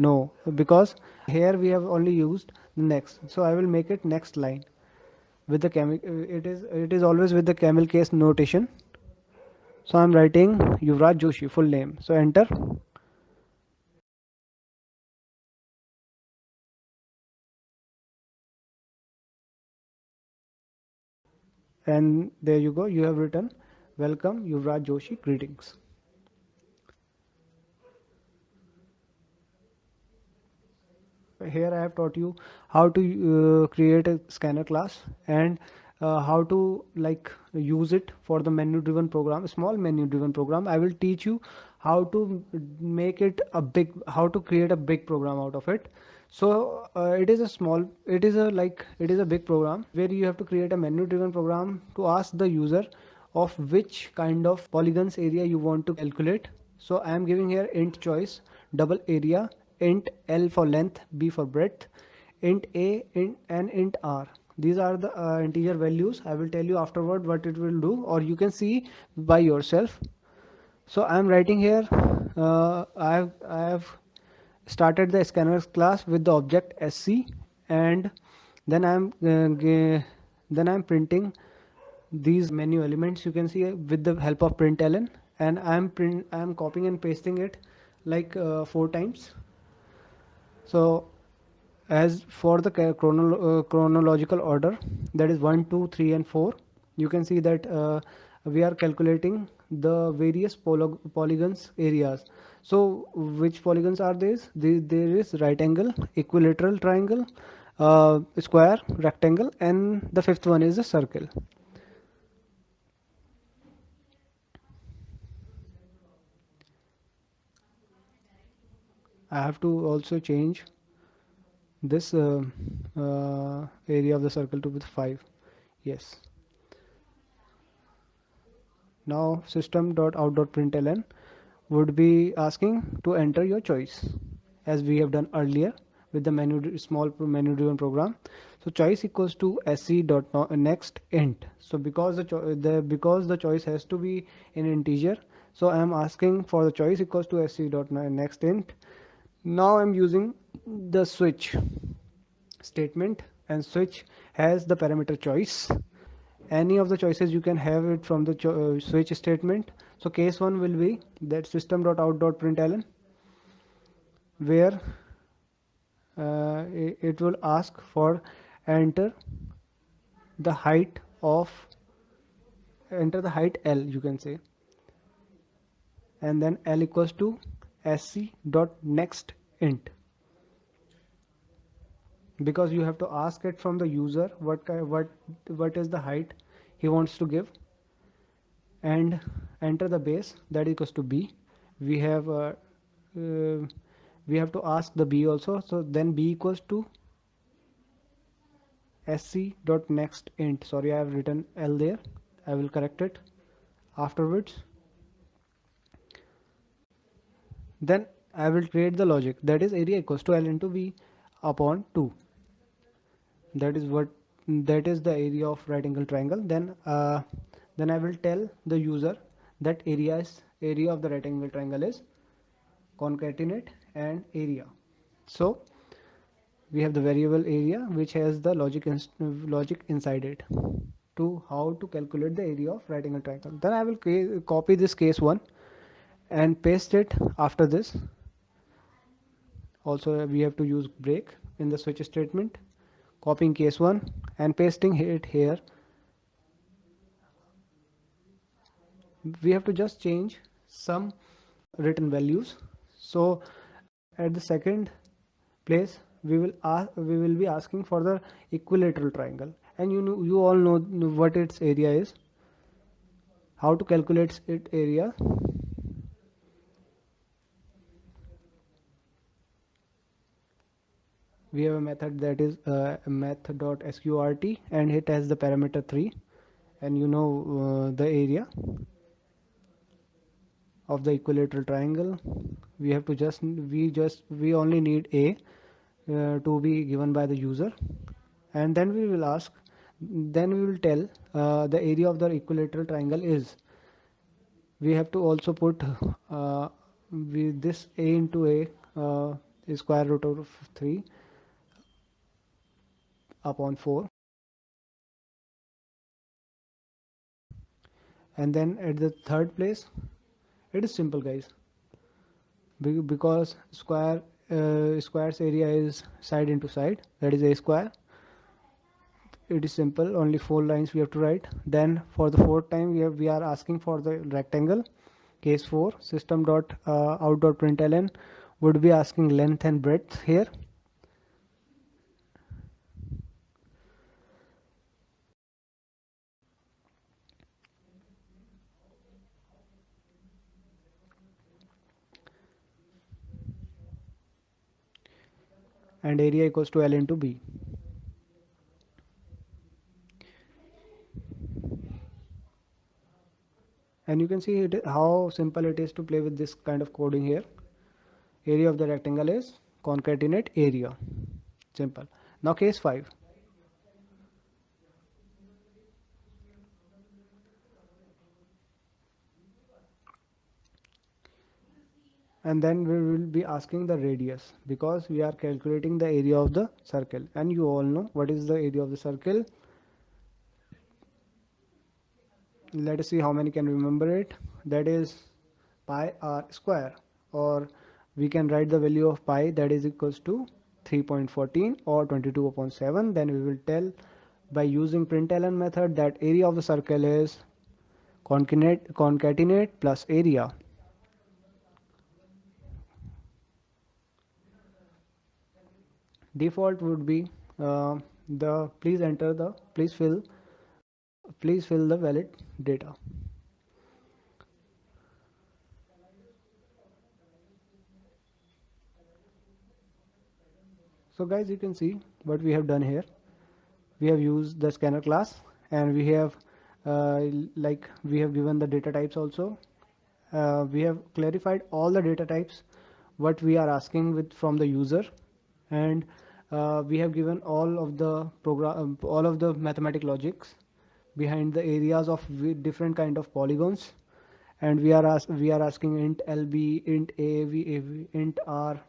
No, because here we have only used next, so I will make it next line with the camel. It is always with the camel case notation. So I'm writing Yuvraj Joshi full name. So enter, and there you go. You have written welcome Yuvraj Joshi, greetings. Here I have taught you how to create a scanner class, and how to like use it for the menu driven program, small menu driven program. I will teach you how to make it a big, how to create a big program out of it. So it is a big program where you have to create a menu driven program to ask the user of which kind of polygons area you want to calculate. So I am giving here int choice, double area, int L for length, B for breadth, int A, and int R. These are the integer values. I will tell you afterward what it will do, or you can see by yourself. So I am writing here, I have started the scanners class with the object sc, and then I'm printing these menu elements, you can see, with the help of println, and I'm copying and pasting it like 4 times. So as for the chronological order, that is 1 2 3 and 4, you can see that we are calculating the various polygons areas. So which polygons are these? There is right angle, equilateral triangle, square, rectangle, and the fifth one is a circle. I have to also change this area of the circle to with 5. Yes. Now system.out.println would be asking to enter your choice, as we have done earlier with the small menu driven program. So choice equals to sc.next int. So because because the choice has to be in integer, so I am asking for the choice equals to sc.next int. Now I'm using the switch statement, and switch has the parameter choice. Any of the choices you can have it from the switch statement. So case 1 will be that system.out.println, where it will ask for enter the height of enter the height L, you can say, and then L equals to sc dot next int, because you have to ask it from the user what is the height he wants to give, and enter the base that equals to b. We have uh, we have to ask the b also, so then b equals to sc dot next int. Sorry, I have written L there, I will correct it afterwards. Then I will create the logic, that is area equals to L into V upon 2. That is what, that is the area of right angle triangle. Then I will tell the user that area of the right angle triangle is concatenate and area. So we have the variable area which has the logic inside it to how to calculate the area of right angle triangle. Then I will copy this case 1 and paste it after this. Also we have to use break in the switch statement, copying case 1 and pasting it here. We have to just change some written values. So at the second place we will be asking for the equilateral triangle, and you all know what its area is, how to calculate its area. We have a method that is math.sqrt, and it has the parameter 3, and you know the area of the equilateral triangle. We have to we only need a to be given by the user, and then we will ask, then we will tell the area of the equilateral triangle is. We have to also put this a into a square root of 3 upon 4. And then at the third place, it is simple, guys, because square's area is side into side, that is a square. It is simple, only 4 lines we have to write. Then for the fourth time we are asking for the rectangle. Case 4, system dot out dot println would be asking length and breadth here. And area equals to L into B. And you can see how simple it is to play with this kind of coding here. Area of the rectangle is concatenate area. Simple. Now case 5. And then we will be asking the radius, because we are calculating the area of the circle, and you all know what is the area of the circle. Let us see how many can remember it. That is pi r square, or we can write the value of pi, that is equals to 3.14 or 22 upon 7. Then we will tell by using println method that area of the circle is concatenate plus area. Default would be the please fill the valid data. So guys, you can see what we have done here. We have used the scanner class, and we have we have given the data types also. We have clarified all the data types what we are asking with from the user, and we have given all of the all of the mathematic logics behind the areas of different kind of polygons. And we are asking int lb, int a, int r,